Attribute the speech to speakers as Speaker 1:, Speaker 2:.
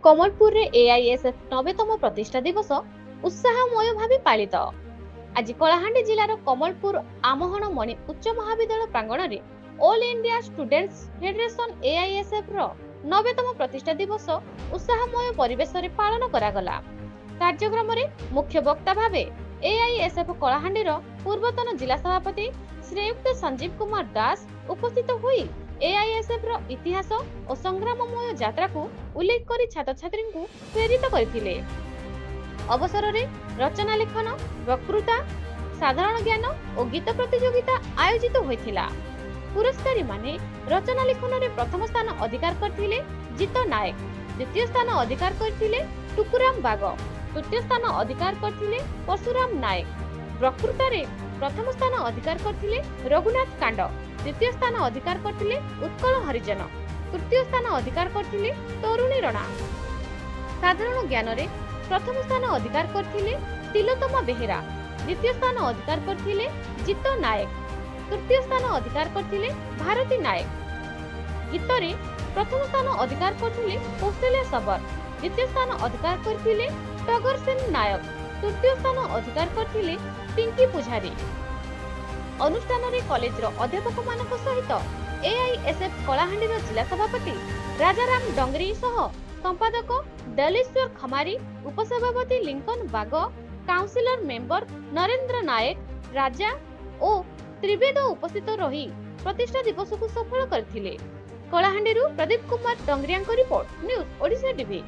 Speaker 1: Kamalpur AISF 90तम प्रतिष्ठा दिवस उत्साहमय भाव पालित। आज कलाहांडी जिलार कमलपुर आमहण मणि उच्च महाविद्यालय प्रांगण में All India Students Federation AISF रो 90तम प्रतिष्ठा दिवस उत्साहमय परिवेश रे पालन करागला। कार्यक्रम रे मुख्य वक्ता भावे एआईएसएफ कलाहांडी पूर्वतन जिला सभापति श्रीयुक्त संजीव कुमार दास उपस्थित हुई एआईएसएफ रो इतिहास और संग्राममय यात्रा को उल्लेख करी छात्र छात्री को प्रेरित करथिले। अवसर रे रचना लेखन, वक्तृता, साधारण ज्ञान और गीत प्रतियोगिता आयोजित होइथिला। पुरस्कारी माने रचना लेखन रे प्रथम स्थान अधिकार करथिले जीत नायक, द्वितीय स्थान अधिकार करथिले टुकुराम बाग, तृतीय स्थान अधिकार करथिले परशुराम नायक, वक्तृता रे प्रथम स्थान अधिकार करथिले रघुनाथ कांड, द्वितीय स्थान अधिकार करथिले उत्कल हरिजन, तृतीय स्थान अधिकार करथिले तरुणी रणा। साधारण ज्ञान रे प्रथम स्थान अधिकार करथिले तिलोत्तमा बेहेरा, द्वितीय स्थान अधिकार करथिले जीत नायक, तृतीय स्थान अधिकार करथिले भारती नायक। गीत रे प्रथम स्थान अधिकार करथिले कौशल्या सबर, द्वितीय स्थान अधिकार करथिले टगर सेन नायक, तृतीय स्थान अधिकार करथिले पिंकी पुजारी। अनुष्ठान रे कॉलेज रो अध्यापक मानक सहित एआईएसएफ कलाहांडी रो जिला सभापति राजाराम डंगरी सह संपादक दलेश्वर खमारी, उपसभापति लिंकन बाग, काउंसिलर मेंबर नरेंद्र नायक, राजा और त्रिवेद उपस्थित रही प्रतिष्ठा दिवस को सफल करथिले। Kalahandi Pradeep Kumar Dongria report, news Odisha TV.